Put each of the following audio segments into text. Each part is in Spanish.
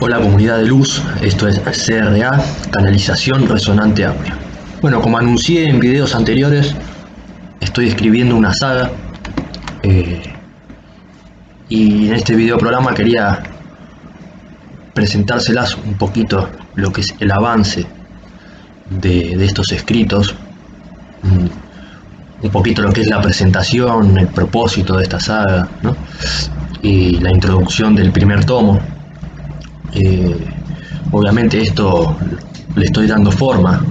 Hola comunidad de luz, esto es CRA, canalización resonante audio. Bueno, como anuncié en videos anteriores, estoy escribiendo una saga y en este video programa quería presentárselas un poquito lo que es el avance de estos escritos, un poquito lo que es la presentación, el propósito de esta saga, ¿no? Y la introducción del primer tomo. Obviamente esto le estoy dando forma.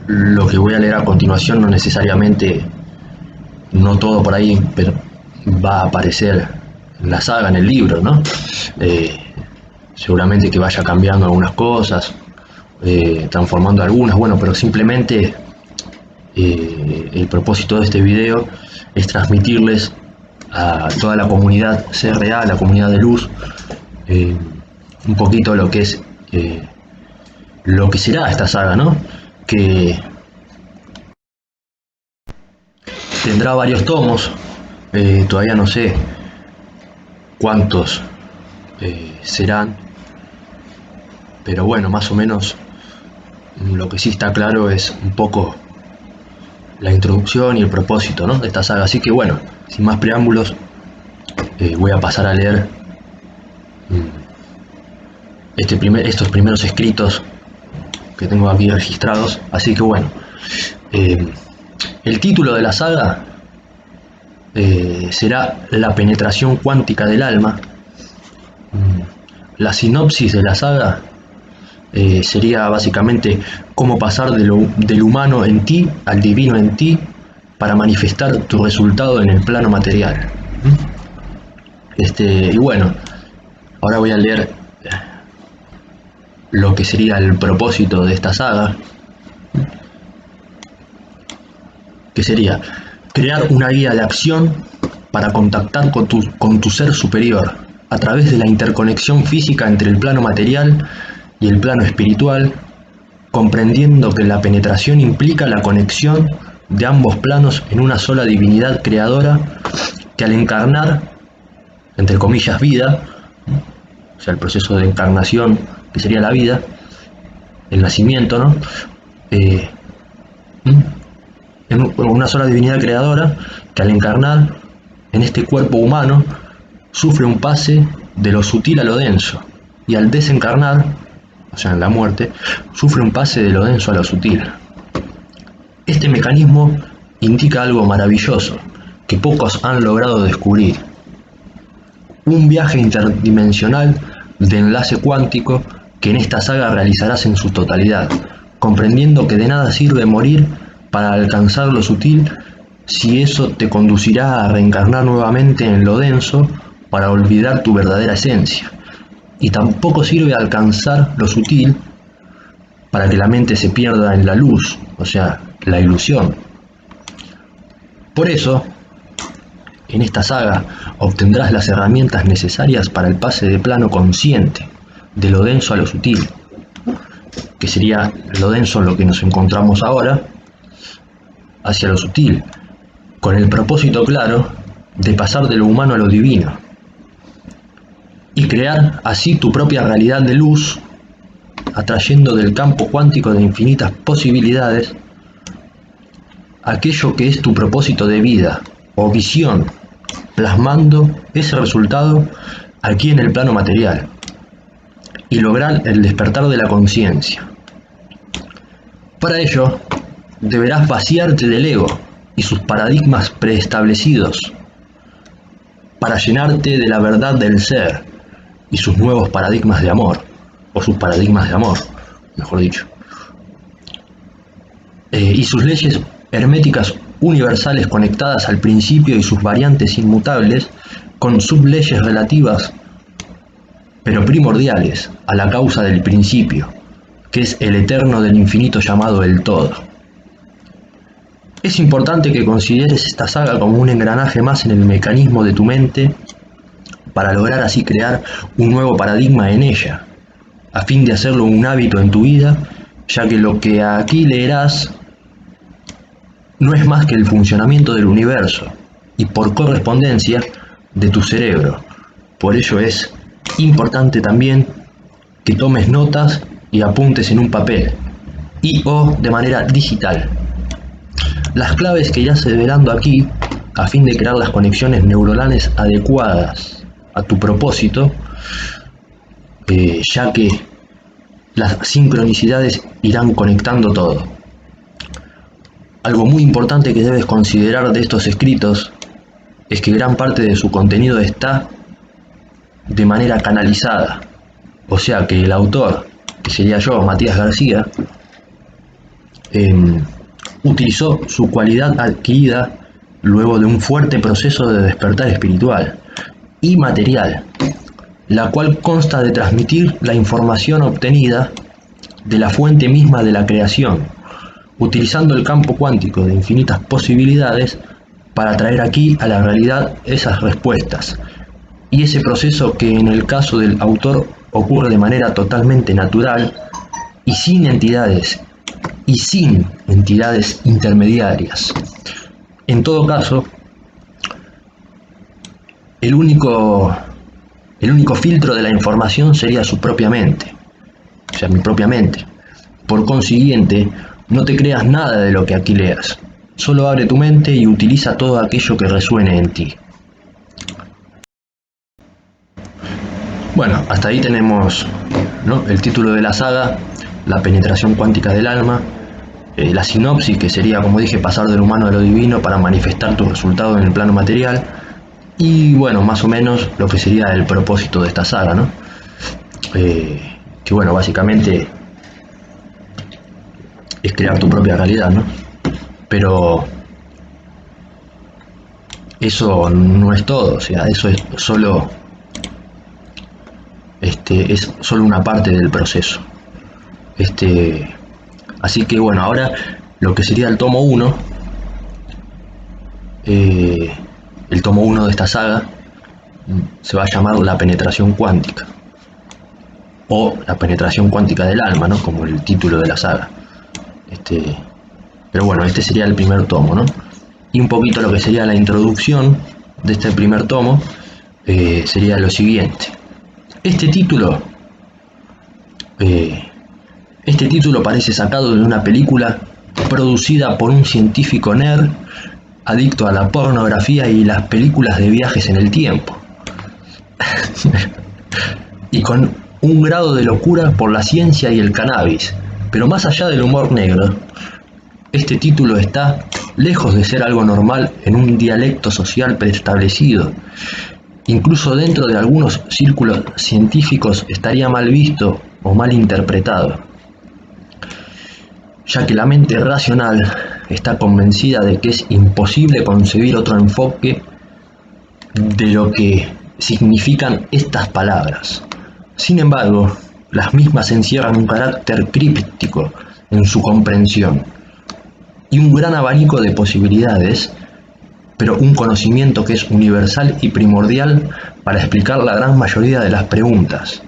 Lo que voy a leer a continuación no necesariamente, no todo por ahí, pero va a aparecer en la saga, en el libro, ¿no? Seguramente que vaya cambiando algunas cosas, transformando algunas, bueno, pero simplemente el propósito de este video es transmitirles a toda la comunidad CRA, la comunidad de luz, un poquito lo que es lo que será esta saga, ¿no? Que tendrá varios tomos, todavía no sé cuántos serán, pero bueno, más o menos lo que sí está claro es un poco la introducción y el propósito, ¿no?, de esta saga. Así que bueno, sin más preámbulos, voy a pasar a leer estos primeros escritos que tengo aquí registrados. Así que bueno, el título de la saga será La penetración cuántica del alma. La sinopsis de la saga sería básicamente cómo pasar del humano en ti al divino en ti para manifestar tu resultado en el plano material. Y bueno, ahora voy a leer lo que sería el propósito de esta saga, que sería crear una guía de acción para contactar con tu ser superior a través de la interconexión física entre el plano material y el plano espiritual, comprendiendo que la penetración implica la conexión de ambos planos en una sola divinidad creadora que al encarnar, entre comillas, vida, o sea, el proceso de encarnación que sería la vida, el nacimiento, ¿no? En una sola divinidad creadora que al encarnar en este cuerpo humano sufre un pase de lo sutil a lo denso, y al desencarnar, o sea, en la muerte, sufre un pase de lo denso a lo sutil. Este mecanismo indica algo maravilloso que pocos han logrado descubrir: un viaje interdimensional de enlace cuántico que en esta saga realizarás en su totalidad, comprendiendo que de nada sirve morir para alcanzar lo sutil si eso te conducirá a reencarnar nuevamente en lo denso para olvidar tu verdadera esencia, y tampoco sirve alcanzar lo sutil para que la mente se pierda en la luz, o sea, la ilusión. Por eso, en esta saga obtendrás las herramientas necesarias para el pase de plano consciente, de lo denso a lo sutil, que sería lo denso en lo que nos encontramos ahora, hacia lo sutil, con el propósito claro de pasar de lo humano a lo divino, y crear así tu propia realidad de luz, atrayendo del campo cuántico de infinitas posibilidades aquello que es tu propósito de vida o visión, plasmando ese resultado aquí en el plano material, y lograr el despertar de la conciencia. Para ello, deberás vaciarte del ego y sus paradigmas preestablecidos para llenarte de la verdad del ser y sus nuevos paradigmas de amor, o sus paradigmas de amor, mejor dicho, y sus leyes herméticas universales conectadas al principio y sus variantes inmutables con subleyes relativas pero primordiales a la causa del principio, que es el eterno del infinito llamado el todo. Es importante que consideres esta saga como un engranaje más en el mecanismo de tu mente para lograr así crear un nuevo paradigma en ella, a fin de hacerlo un hábito en tu vida, ya que lo que aquí leerás no es más que el funcionamiento del universo y por correspondencia de tu cerebro. Por ello es Importante también que tomes notas y apuntes en un papel y o de manera digital. Las claves que irás revelando aquí a fin de crear las conexiones neuronales adecuadas a tu propósito, ya que las sincronicidades irán conectando todo. Algo muy importante que debes considerar de estos escritos es que gran parte de su contenido está de manera canalizada, o sea que el autor, que sería yo, Matías García, utilizó su cualidad adquirida luego de un fuerte proceso de despertar espiritual y material, la cual consta de transmitir la información obtenida de la fuente misma de la creación, utilizando el campo cuántico de infinitas posibilidades para traer aquí a la realidad esas respuestas. Y ese proceso que en el caso del autor ocurre de manera totalmente natural y sin entidades intermediarias. En todo caso, el único filtro de la información sería su propia mente, o sea, mi propia mente. Por consiguiente, no te creas nada de lo que aquí leas, solo abre tu mente y utiliza todo aquello que resuene en ti. Bueno, hasta ahí tenemos, ¿no?, el título de la saga, La penetración cuántica del alma, la sinopsis, que sería, como dije, pasar del humano a lo divino para manifestar tus resultados en el plano material, y bueno, más o menos lo que sería el propósito de esta saga, ¿no? Que bueno, básicamente es crear tu propia realidad, ¿no? Pero eso no es todo, o sea, eso es solo una parte del proceso. Así que bueno, ahora lo que sería el tomo 1, el tomo 1 de esta saga se va a llamar La penetración cuántica, o La penetración cuántica del alma, ¿no?, como el título de la saga. Pero bueno, este sería el primer tomo, ¿no? Y un poquito lo que sería la introducción de este primer tomo sería lo siguiente. Este título parece sacado de una película producida por un científico nerd adicto a la pornografía y las películas de viajes en el tiempo. Y con un grado de locura por la ciencia y el cannabis. Pero más allá del humor negro, este título está lejos de ser algo normal en un dialecto social preestablecido. Incluso dentro de algunos círculos científicos estaría mal visto o mal interpretado, ya que la mente racional está convencida de que es imposible concebir otro enfoque de lo que significan estas palabras. Sin embargo, las mismas encierran un carácter críptico en su comprensión y un gran abanico de posibilidades, pero un conocimiento que es universal y primordial para explicar la gran mayoría de las preguntas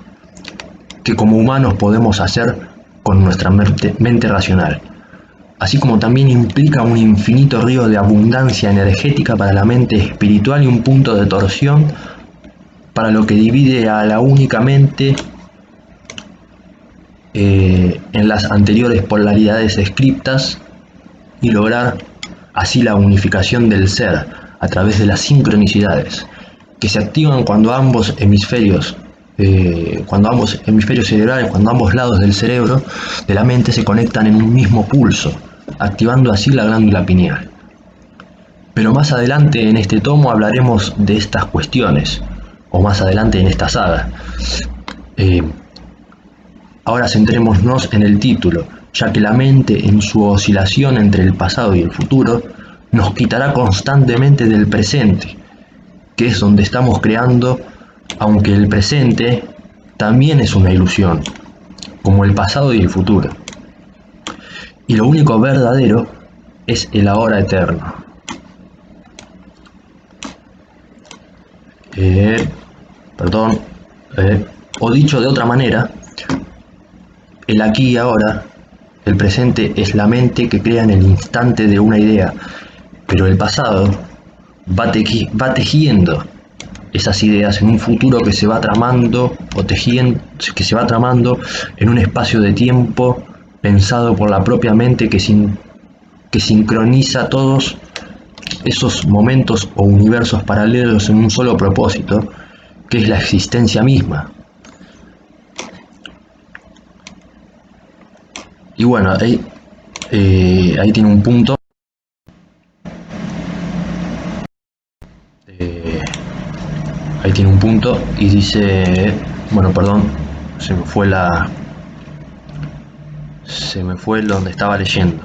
que como humanos podemos hacer con nuestra mente racional, así como también implica un infinito río de abundancia energética para la mente espiritual y un punto de torsión para lo que divide a la única mente en las anteriores polaridades descriptas y lograr así la unificación del ser a través de las sincronicidades que se activan cuando ambos hemisferios cerebrales, cuando ambos lados del cerebro de la mente se conectan en un mismo pulso, activando así la glándula pineal. Pero más adelante en este tomo hablaremos de estas cuestiones, o más adelante en esta saga. Ahora centrémonos en el título, ya que la mente en su oscilación entre el pasado y el futuro nos quitará constantemente del presente, que es donde estamos creando, aunque el presente también es una ilusión, como el pasado y el futuro. Y lo único verdadero es el ahora eterno. O dicho de otra manera, el aquí y ahora, el presente es la mente que crea en el instante de una idea, pero el pasado va tejiendo esas ideas en un futuro que se va tramando o tejiendo, que se va tramando en un espacio de tiempo pensado por la propia mente que sincroniza todos esos momentos o universos paralelos en un solo propósito, que es la existencia misma. Y bueno, ahí tiene un punto. Ahí tiene un punto y dice, bueno, perdón, se me fue donde estaba leyendo.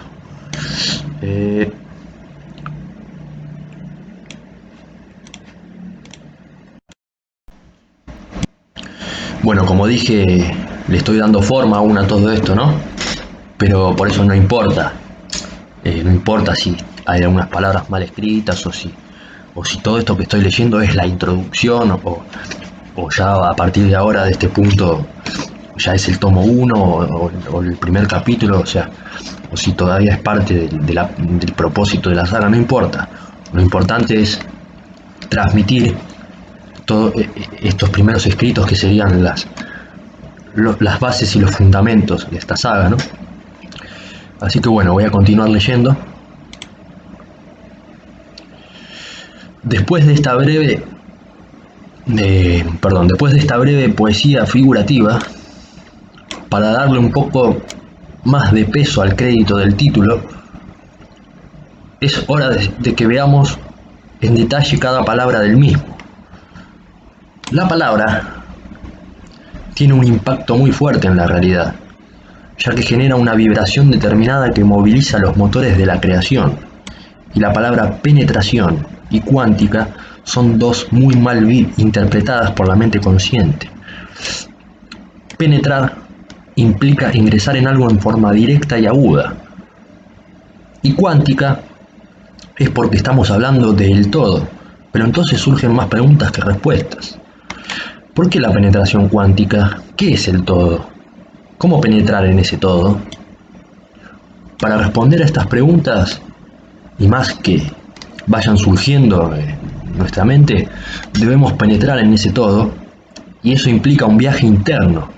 Bueno, como dije, le estoy dando forma aún a todo esto, ¿no? Pero por eso no importa. No importa si hay algunas palabras mal escritas o si todo esto que estoy leyendo es la introducción o ya a partir de ahora, de este punto, ya es el tomo 1 o el primer capítulo, o sea, o si todavía es parte del propósito de la saga, no importa. Lo importante es transmitir todos estos primeros escritos que serían las bases y los fundamentos de esta saga, ¿no? Así que bueno, voy a continuar leyendo. Después de esta breve poesía figurativa, para darle un poco más de peso al crédito del título, es hora de que veamos en detalle cada palabra del mismo. La palabra tiene un impacto muy fuerte en la realidad, ya que genera una vibración determinada que moviliza los motores de la creación, y la palabra penetración y cuántica son dos muy mal interpretadas por la mente consciente. Penetrar implica ingresar en algo en forma directa y aguda, y cuántica es porque estamos hablando del todo, pero entonces surgen más preguntas que respuestas. ¿Por qué la penetración cuántica? ¿Qué es el todo? ¿Cómo penetrar en ese todo? Para responder a estas preguntas, y más que vayan surgiendo en nuestra mente, debemos penetrar en ese todo, y eso implica un viaje interno,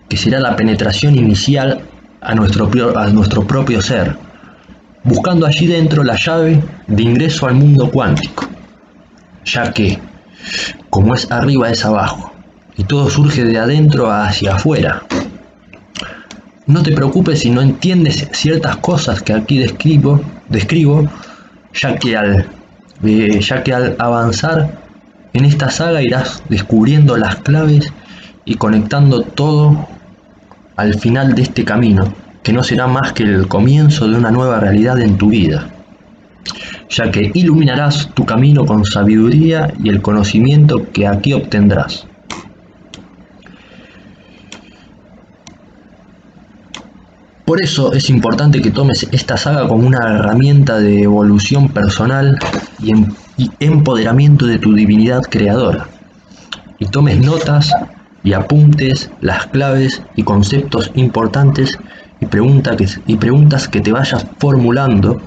que será la penetración inicial a nuestro propio ser, buscando allí dentro la llave de ingreso al mundo cuántico, ya que, como es arriba es abajo, y todo surge de adentro hacia afuera. No te preocupes si no entiendes ciertas cosas que aquí describo, ya que al avanzar en esta saga irás descubriendo las claves y conectando todo al final de este camino, que no será más que el comienzo de una nueva realidad en tu vida, ya que iluminarás tu camino con sabiduría y el conocimiento que aquí obtendrás. Por eso es importante que tomes esta saga como una herramienta de evolución personal y empoderamiento de tu divinidad creadora, y tomes notas y apuntes las claves y conceptos importantes y preguntas que te vayas formulando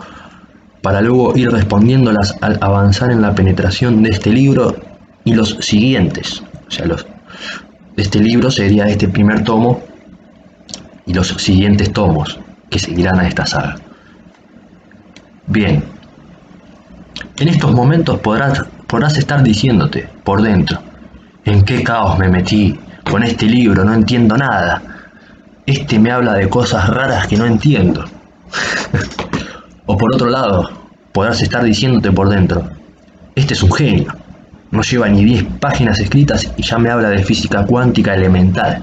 para luego ir respondiéndolas al avanzar en la penetración de este libro y los siguientes. O sea, este libro sería este primer tomo y los siguientes tomos que seguirán a esta saga. Bien, en estos momentos podrás estar diciéndote por dentro: ¿en qué caos me metí con este libro? No entiendo nada. Este me habla de cosas raras que no entiendo. O por otro lado, podrás estar diciéndote por dentro: este es un genio. No lleva ni 10 páginas escritas y ya me habla de física cuántica elemental.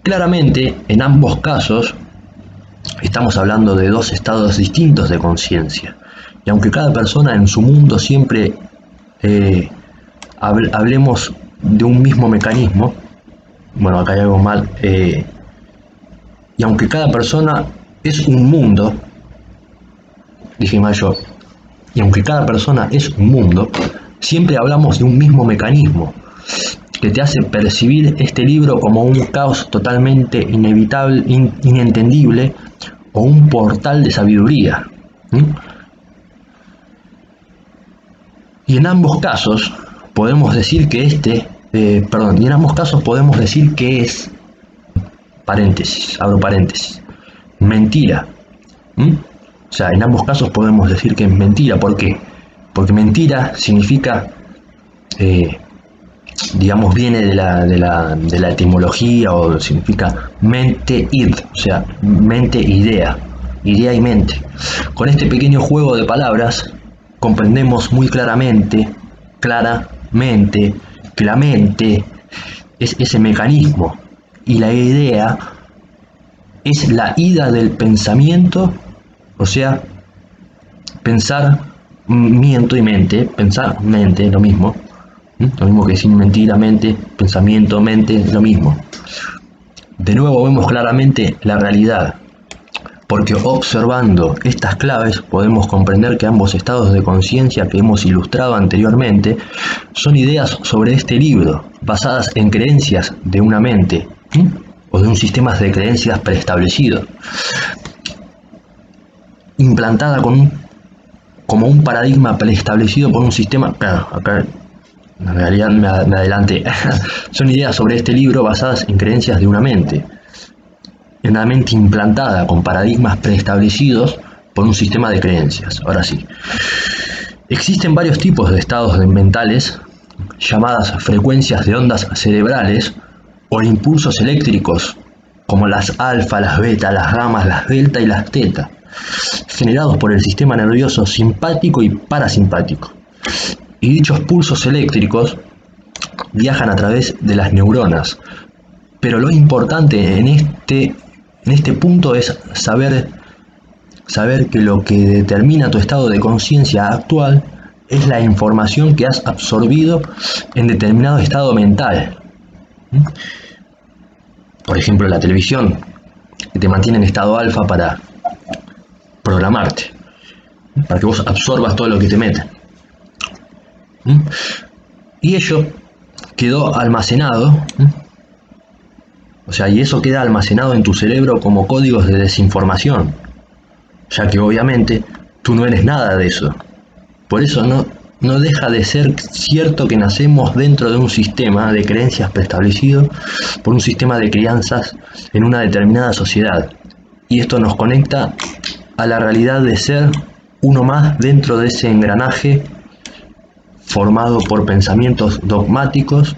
Claramente, en ambos casos, estamos hablando de dos estados distintos de conciencia. Y aunque cada persona en su mundo siempre hablemos de un mismo mecanismo, bueno, acá hay algo mal, y aunque cada persona es un mundo, dije mal yo, y aunque cada persona es un mundo, siempre hablamos de un mismo mecanismo, que te hace percibir este libro como un caos totalmente inevitable, inentendible, o un portal de sabiduría. Y en ambos casos, podemos decir que y en ambos casos podemos decir que es, paréntesis, abro paréntesis, mentira. O sea, en ambos casos podemos decir que es mentira. ¿Por qué? Porque mentira significa, digamos, viene de la etimología, o significa mente id, o sea, mente idea y mente. Con este pequeño juego de palabras comprendemos muy claramente que la mente es ese mecanismo y la idea es la ida del pensamiento, o sea, pensamiento y mente, pensar, mente, lo mismo que decir mentira, mente, pensamiento, mente, lo mismo. De nuevo vemos claramente la realidad, porque observando estas claves podemos comprender que ambos estados de conciencia que hemos ilustrado anteriormente son ideas sobre este libro, basadas en creencias de una mente, o de un sistema de creencias preestablecido, implantada como un paradigma preestablecido por un sistema. Claro, acá en realidad me adelanté. Son ideas sobre este libro basadas en creencias de una mente implantada con paradigmas preestablecidos por un sistema de creencias. Ahora sí, existen varios tipos de estados mentales, llamadas frecuencias de ondas cerebrales o impulsos eléctricos, como las alfa, las beta, las gamas, las delta y las teta, generados por el sistema nervioso simpático y parasimpático. Y dichos pulsos eléctricos viajan a través de las neuronas. Pero lo importante en este punto es saber que lo que determina tu estado de conciencia actual es la información que has absorbido en determinado estado mental. Por ejemplo, la televisión, que te mantiene en estado alfa para programarte, para que vos absorbas todo lo que te meten. Y ello quedó almacenado, o sea, y eso queda almacenado en tu cerebro como códigos de desinformación, ya que obviamente tú no eres nada de eso. Por eso no deja de ser cierto que nacemos dentro de un sistema de creencias preestablecido por un sistema de crianzas en una determinada sociedad. Y esto nos conecta a la realidad de ser uno más dentro de ese engranaje formado por pensamientos dogmáticos,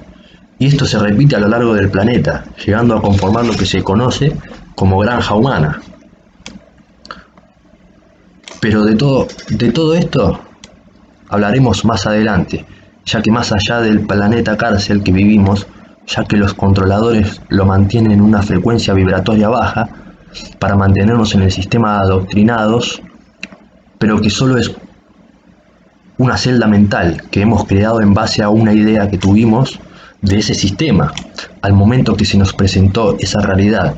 y esto se repite a lo largo del planeta, llegando a conformar lo que se conoce como granja humana. Pero de todo esto hablaremos más adelante, ya que más allá del planeta cárcel que vivimos, ya que los controladores lo mantienen en una frecuencia vibratoria baja para mantenernos en el sistema adoctrinados, pero que solo es una celda mental que hemos creado en base a una idea que tuvimos de ese sistema al momento que se nos presentó esa realidad.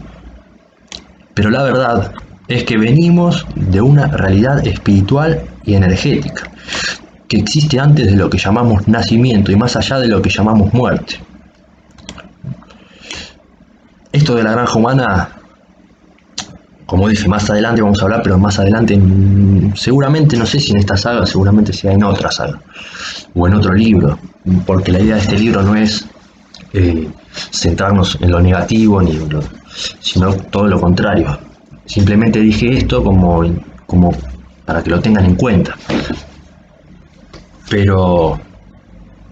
Pero la verdad es que venimos de una realidad espiritual y energética que existe antes de lo que llamamos nacimiento y más allá de lo que llamamos muerte. Esto de la granja humana, como dije, más adelante vamos a hablar, pero más adelante seguramente, no sé si en esta saga, seguramente sea en otra saga o en otro libro, porque la idea de este libro no es centrarnos en lo negativo sino todo lo contrario. Simplemente dije esto como para que lo tengan en cuenta, pero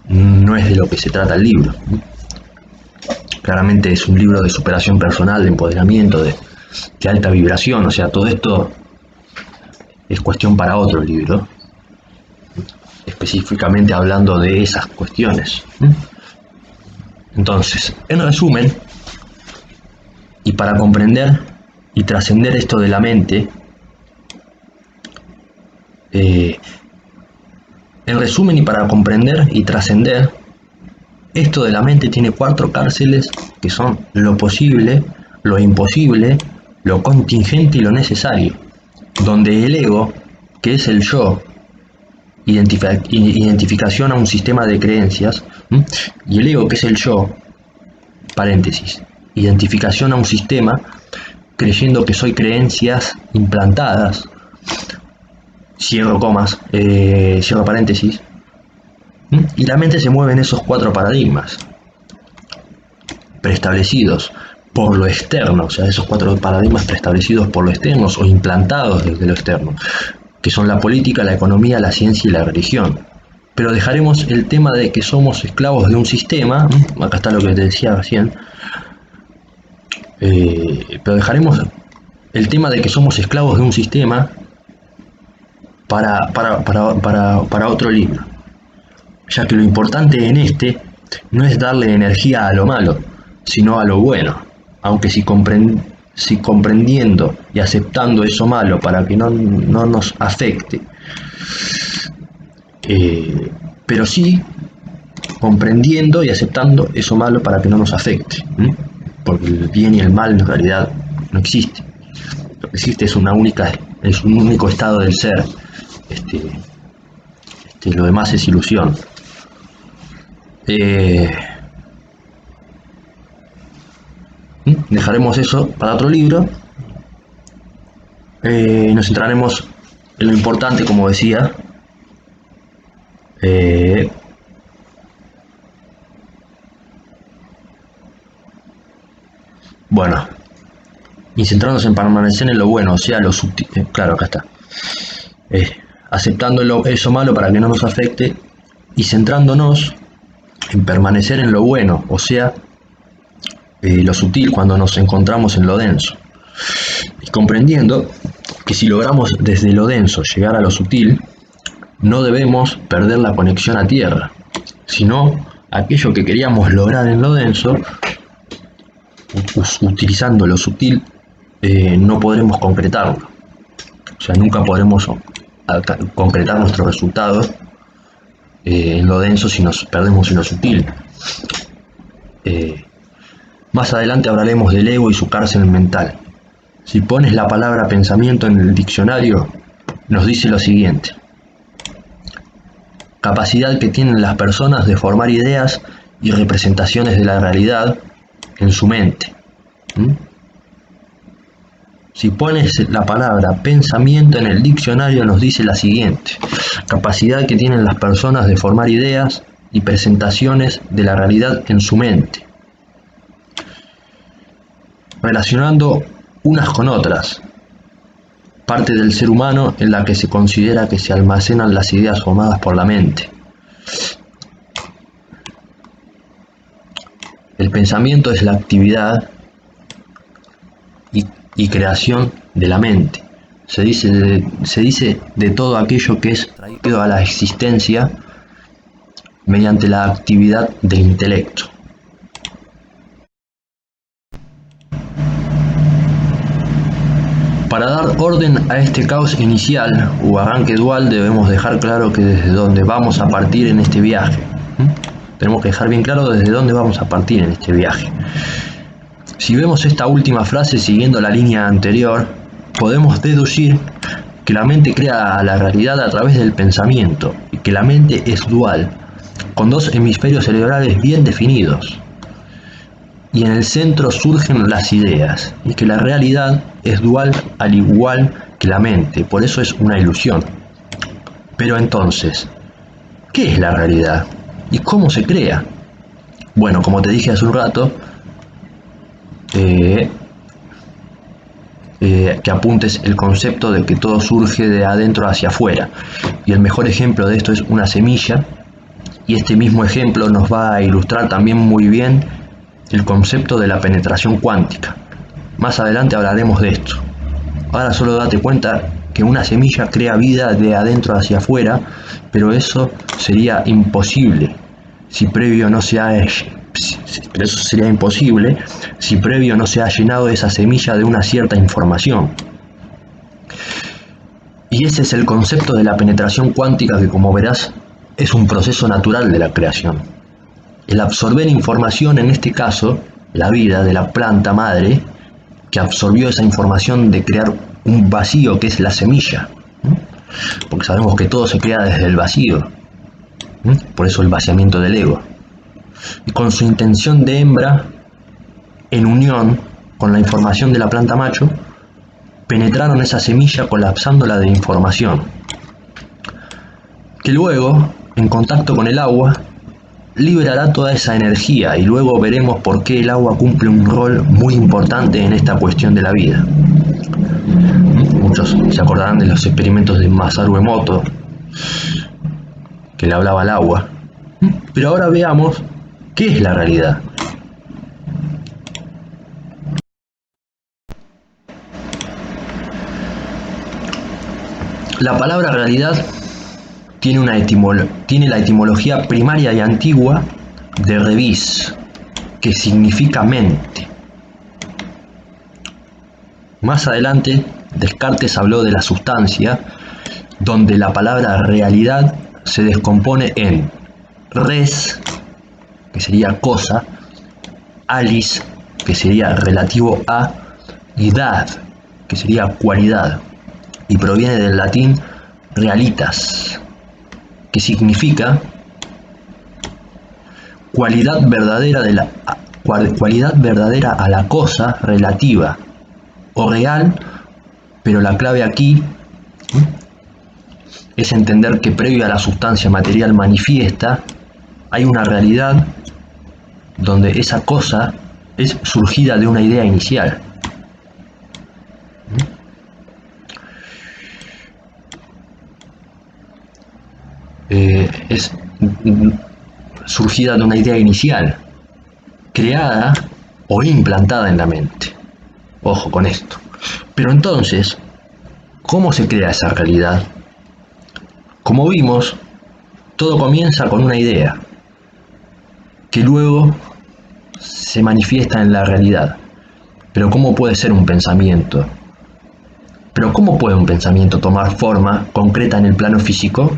no es de lo que se trata el libro. Claramente es un libro de superación personal, de empoderamiento, de alta vibración. O sea, todo esto es cuestión para otro libro, específicamente hablando de esas cuestiones. Entonces, en resumen, y para comprender y trascender esto de la mente, en resumen y para comprender y trascender esto de la mente, tiene 4 cárceles que son lo posible, lo imposible, lo contingente y lo necesario, donde el ego, que es el yo, identificación a un sistema de creencias, y el ego, que es el yo, paréntesis, identificación a un sistema, creyendo que soy creencias implantadas, cierro comas, cierro paréntesis, Y la mente se mueve en esos 4 paradigmas preestablecidos por lo externo, o sea, esos 4 paradigmas preestablecidos por lo externo o implantados desde lo externo, que son la política, la economía, la ciencia y la religión. Pero dejaremos el tema de que somos esclavos de un sistema, acá está lo que te decía recién, pero dejaremos el tema de que somos esclavos de un sistema para otro libro, ya que lo importante en este no es darle energía a lo malo, sino a lo bueno, aunque si comprendiendo y aceptando eso malo para que no nos afecte, pero sí comprendiendo y aceptando eso malo para que no nos afecte, porque el bien y el mal en realidad no existe. Lo que existe es un único estado del ser. Lo demás es ilusión. Dejaremos eso para otro libro. Nos centraremos en lo importante, como decía. Bueno, y centrarnos en permanecer en lo bueno, o sea, lo sutil. Claro, acá está. Aceptando eso malo para que no nos afecte y centrándonos en permanecer en lo bueno, o sea, lo sutil cuando nos encontramos en lo denso. Y comprendiendo que si logramos desde lo denso llegar a lo sutil, no debemos perder la conexión a tierra, sino aquello que queríamos lograr en lo denso, utilizando lo sutil, no podremos concretarlo. O sea, nunca podremos concretar nuestros resultados en lo denso si nos perdemos en lo sutil. Más adelante hablaremos del ego y su cárcel mental. Si pones la palabra pensamiento en el diccionario, nos dice lo siguiente: capacidad que tienen las personas de formar ideas y representaciones de la realidad en su mente. Si pones la palabra pensamiento en el diccionario, nos dice la siguiente: capacidad que tienen las personas de formar ideas y presentaciones de la realidad en su mente, relacionando unas con otras, parte del ser humano en la que se considera que se almacenan las ideas formadas por la mente. El pensamiento es la actividad y creación de la mente. Se dice de todo aquello que es traído a la existencia mediante la actividad del intelecto. Para dar orden a este caos inicial o arranque dual, debemos dejar claro que desde dónde vamos a partir en este viaje. Tenemos que dejar bien claro desde dónde vamos a partir en este viaje. Si vemos esta última frase siguiendo la línea anterior, podemos deducir que la mente crea la realidad a través del pensamiento y que la mente es dual, con 2 hemisferios cerebrales bien definidos. Y en el centro surgen las ideas, y que la realidad es dual al igual que la mente, por eso es una ilusión. Pero entonces, ¿qué es la realidad? ¿Y cómo se crea? Bueno, como te dije hace un rato, que apuntes el concepto de que todo surge de adentro hacia afuera. Y el mejor ejemplo de esto es una semilla, y este mismo ejemplo nos va a ilustrar también muy bien el concepto de la penetración cuántica. Más adelante hablaremos de esto. Ahora solo date cuenta que una semilla crea vida de adentro hacia afuera, pero eso sería imposible si previo no se ha llenado esa semilla de una cierta información. Y ese es el concepto de la penetración cuántica, que, como verás, es un proceso natural de la creación. El absorber información, en este caso, la vida de la planta madre, que absorbió esa información de crear un vacío que es la semilla, porque sabemos que todo se crea desde el vacío, por eso el vaciamiento del ego. Y con su intención de hembra, en unión con la información de la planta macho, penetraron esa semilla colapsándola de información, que luego en contacto con el agua, liberará toda esa energía y luego veremos por qué el agua cumple un rol muy importante en esta cuestión de la vida. Muchos se acordarán de los experimentos de Masaru Emoto, que le hablaba al agua. Pero ahora veamos qué es la realidad. La palabra realidad tiene la etimología primaria y antigua de revis, que significa mente. Más adelante, Descartes habló de la sustancia, donde la palabra realidad se descompone en res, que sería cosa, alis, que sería relativo a, y dad, que sería cualidad, y proviene del latín realitas, que significa cualidad verdadera a la cosa relativa o real, pero la clave aquí es entender que previo a la sustancia material manifiesta hay una realidad donde esa cosa es surgida de una idea inicial. Es surgida de una idea inicial, creada o implantada en la mente. Ojo con esto. Pero entonces, ¿cómo se crea esa realidad? Como vimos, todo comienza con una idea, que luego se manifiesta en la realidad. Pero ¿cómo puede ser un pensamiento? ¿Pero cómo puede un pensamiento tomar forma concreta en el plano físico?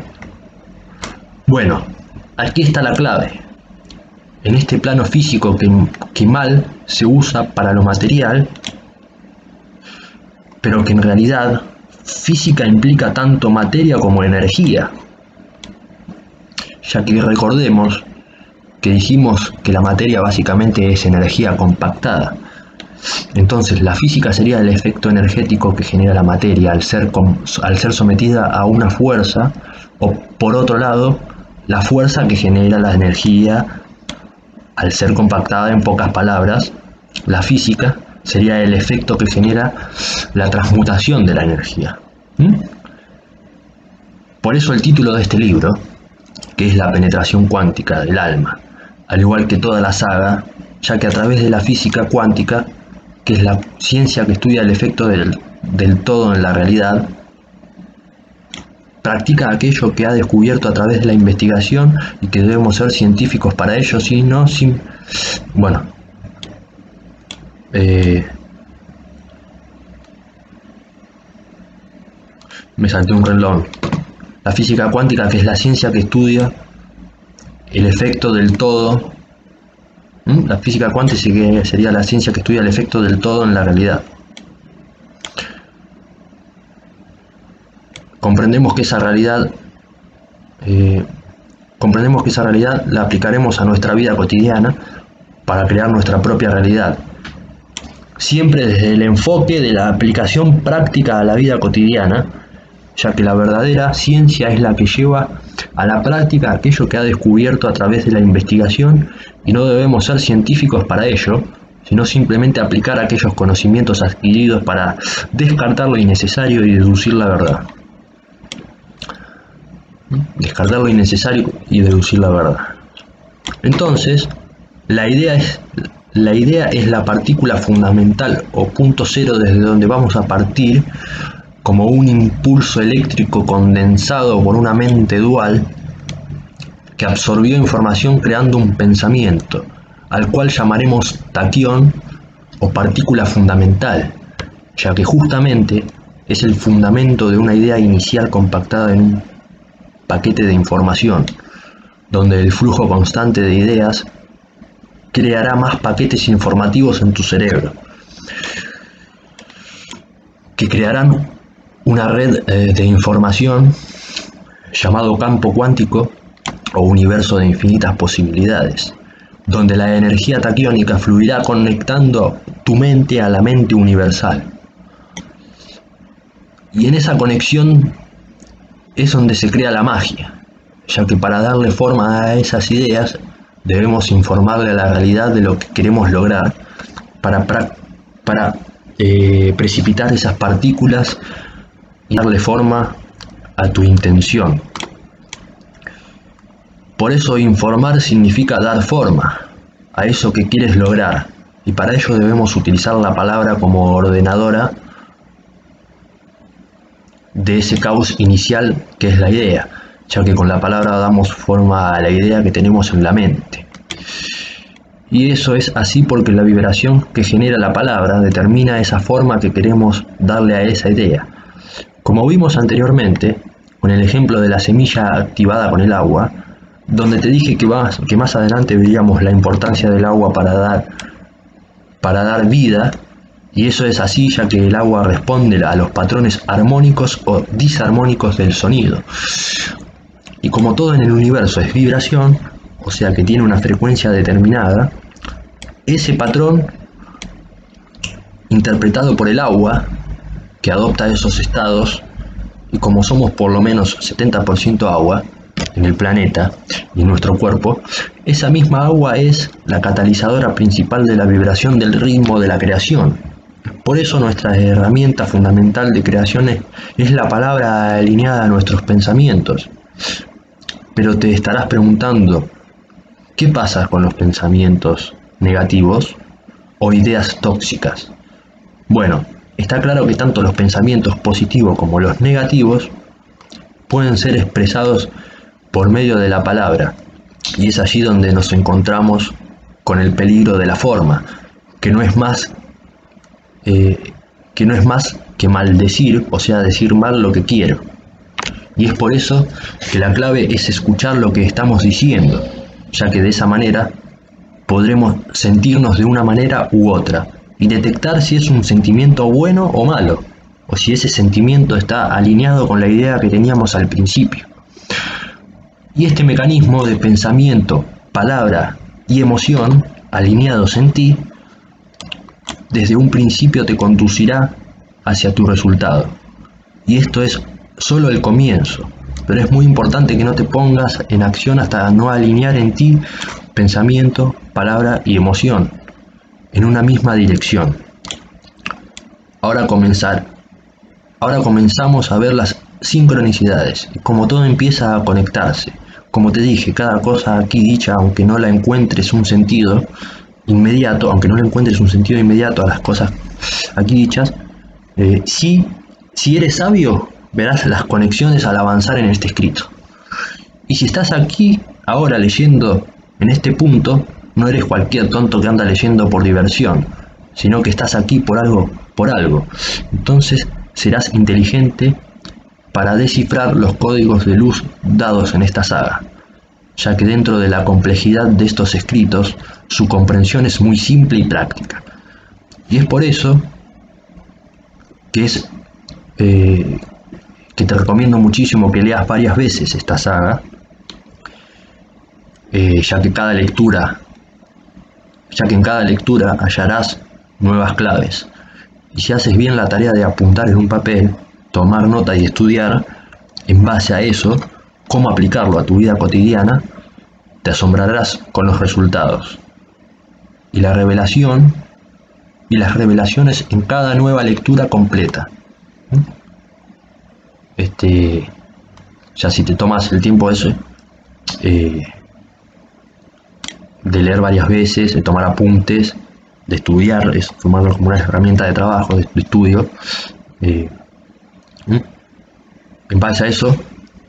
Bueno, aquí está la clave. En este plano físico que mal se usa para lo material, pero que en realidad física implica tanto materia como energía. Ya que recordemos que dijimos que la materia básicamente es energía compactada. Entonces la física sería el efecto energético que genera la materia al ser sometida a una fuerza, o por otro lado, la fuerza que genera la energía al ser compactada. En pocas palabras, la física sería el efecto que genera la transmutación de la energía. Por eso el título de este libro, que es La penetración cuántica del alma, al igual que toda la saga, ya que a través de la física cuántica, que es la ciencia que estudia el efecto del todo en la realidad, practica aquello que ha descubierto a través de la investigación y que debemos ser científicos para ello, me salté un renglón. La física cuántica, que es la ciencia que estudia el efecto del todo. La física cuántica sería la ciencia que estudia el efecto del todo en la realidad. Comprendemos que esa realidad la aplicaremos a nuestra vida cotidiana para crear nuestra propia realidad, siempre desde el enfoque de la aplicación práctica a la vida cotidiana, ya que la verdadera ciencia es la que lleva a la práctica aquello que ha descubierto a través de la investigación, y no debemos ser científicos para ello, sino simplemente aplicar aquellos conocimientos adquiridos para descartar lo innecesario y deducir la verdad. Descartar lo innecesario y deducir la verdad. Entonces, la idea es la partícula fundamental o punto cero desde donde vamos a partir, como un impulso eléctrico condensado por una mente dual que absorbió información creando un pensamiento, al cual llamaremos taquión o partícula fundamental, ya que justamente es el fundamento de una idea inicial compactada en un paquete de información, donde el flujo constante de ideas creará más paquetes informativos en tu cerebro, que crearán una red de información llamado campo cuántico o universo de infinitas posibilidades, donde la energía taquiónica fluirá conectando tu mente a la mente universal. Y en esa conexión es donde se crea la magia, ya que para darle forma a esas ideas debemos informarle a la realidad de lo que queremos lograr para precipitar esas partículas y darle forma a tu intención. Por eso informar significa dar forma a eso que quieres lograr, y para ello debemos utilizar la palabra como ordenadora de ese caos inicial que es la idea, ya que con la palabra damos forma a la idea que tenemos en la mente. Y eso es así porque la vibración que genera la palabra determina esa forma que queremos darle a esa idea. Como vimos anteriormente, con el ejemplo de la semilla activada con el agua, donde te dije que más adelante veríamos la importancia del agua para dar vida, y eso es así ya que el agua responde a los patrones armónicos o disarmónicos del sonido. Y como todo en el universo es vibración, o sea que tiene una frecuencia determinada, ese patrón interpretado por el agua, que adopta esos estados, y como somos por lo menos 70% agua en el planeta y en nuestro cuerpo, esa misma agua es la catalizadora principal de la vibración del ritmo de la creación. Por eso nuestra herramienta fundamental de creación es la palabra alineada a nuestros pensamientos. Pero te estarás preguntando, ¿qué pasa con los pensamientos negativos o ideas tóxicas? Bueno, está claro que tanto los pensamientos positivos como los negativos pueden ser expresados por medio de la palabra, y es allí donde nos encontramos con el peligro de la forma, que no es más que maldecir, o sea, decir mal lo que quiero. Y es por eso que la clave es escuchar lo que estamos diciendo, ya que de esa manera podremos sentirnos de una manera u otra y detectar si es un sentimiento bueno o malo, o si ese sentimiento está alineado con la idea que teníamos al principio. Y este mecanismo de pensamiento, palabra y emoción alineados en ti, desde un principio te conducirá hacia tu resultado. Y esto es solo el comienzo, pero es muy importante que no te pongas en acción hasta no alinear en ti pensamiento, palabra y emoción en una misma dirección. Ahora comenzamos a ver las sincronicidades, como todo empieza a conectarse. Como te dije, cada cosa aquí dicha, aunque no le encuentres un sentido inmediato a las cosas aquí dichas, si eres sabio, verás las conexiones al avanzar en este escrito. Y si estás aquí ahora leyendo en este punto, no eres cualquier tonto que anda leyendo por diversión, sino que estás aquí por algo. Entonces serás inteligente para descifrar los códigos de luz dados en esta saga, ya que dentro de la complejidad de estos escritos, su comprensión es muy simple y práctica. Y es por eso que te recomiendo muchísimo que leas varias veces esta saga, ya que en cada lectura hallarás nuevas claves. Y si haces bien la tarea de apuntar en un papel, tomar nota y estudiar en base a eso cómo aplicarlo a tu vida cotidiana, te asombrarás con los resultados y las revelaciones en cada nueva lectura completa. Ya si te tomas el tiempo ese de leer varias veces, de tomar apuntes, de estudiar, es tomarlo como una herramienta de trabajo, de estudio, en base a eso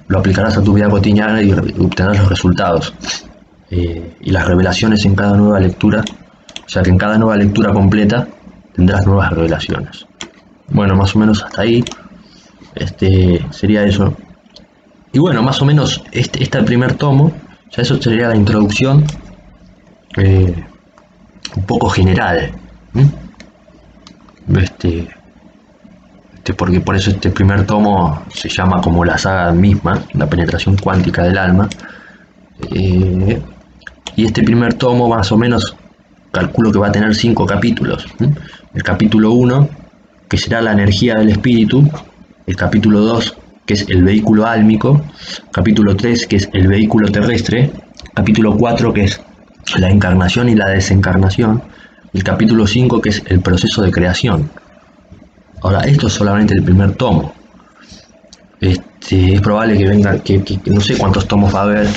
lo aplicarás a tu vida cotidiana y obtendrás los resultados y las revelaciones en cada nueva lectura, ya que en cada nueva lectura completa tendrás nuevas revelaciones. Bueno, más o menos hasta ahí sería eso. Y bueno, más o menos este primer tomo, ya eso sería la introducción un poco general, porque por eso este primer tomo se llama como la saga misma, la penetración cuántica del alma, y este primer tomo más o menos calculo que va a tener 5 capítulos. El capítulo 1, que será la energía del espíritu, el capítulo 2, que es el vehículo álmico, capítulo 3, que es el vehículo terrestre, capítulo 4, que es la encarnación y la desencarnación, y el capítulo 5, que es el proceso de creación. Ahora, esto es solamente el primer tomo. Es probable que venga, que no sé cuántos tomos va a haber,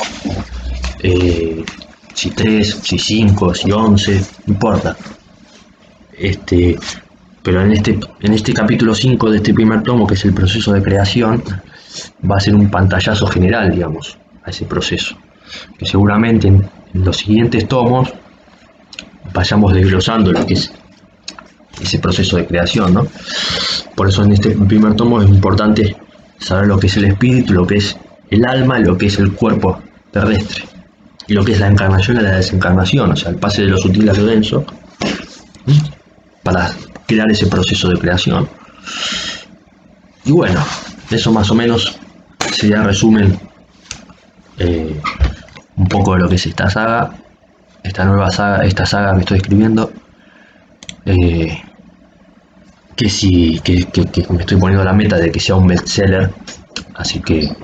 si 3, si 5, si 11, no importa. Pero en este capítulo 5 de este primer tomo, que es el proceso de creación, va a ser un pantallazo general, digamos, a ese proceso. Que seguramente en los siguientes tomos vayamos desglosando lo que es ese proceso de creación, ¿no? Por eso en este primer tomo es importante saber lo que es el espíritu, lo que es el alma, lo que es el cuerpo terrestre, y lo que es la encarnación y la desencarnación, o sea, el pase de lo sutil a lo denso, para crear ese proceso de creación. Y bueno, eso más o menos sería resumen un poco de lo que es esta saga, esta nueva saga, esta saga que estoy escribiendo, que me estoy poniendo la meta de que sea un bestseller, así que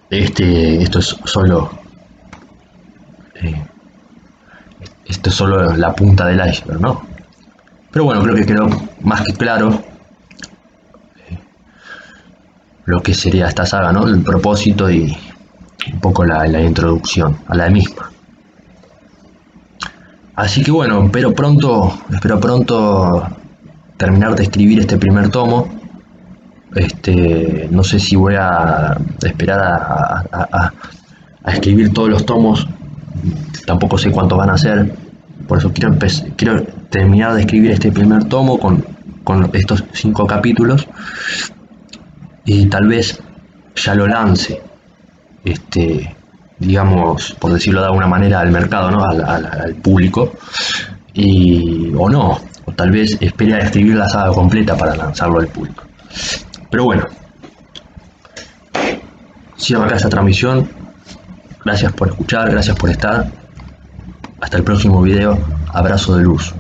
esto es solo la punta del iceberg, ¿no? Pero bueno, creo que quedó más que claro lo que sería esta saga, ¿no? El propósito y un poco la introducción a la misma. Así que bueno, espero pronto terminar de escribir este primer tomo. No sé si voy a esperar a escribir todos los tomos, tampoco sé cuántos van a ser, por eso quiero terminar de escribir este primer tomo con estos 5 capítulos, y tal vez ya lo lance, digamos, por decirlo de alguna manera, al mercado, ¿no? al público, o no, o tal vez espere a escribir la saga completa para lanzarlo al público. Pero bueno, cierro acá esta transmisión. Gracias por escuchar, gracias por estar. Hasta el próximo video. Abrazo de luz.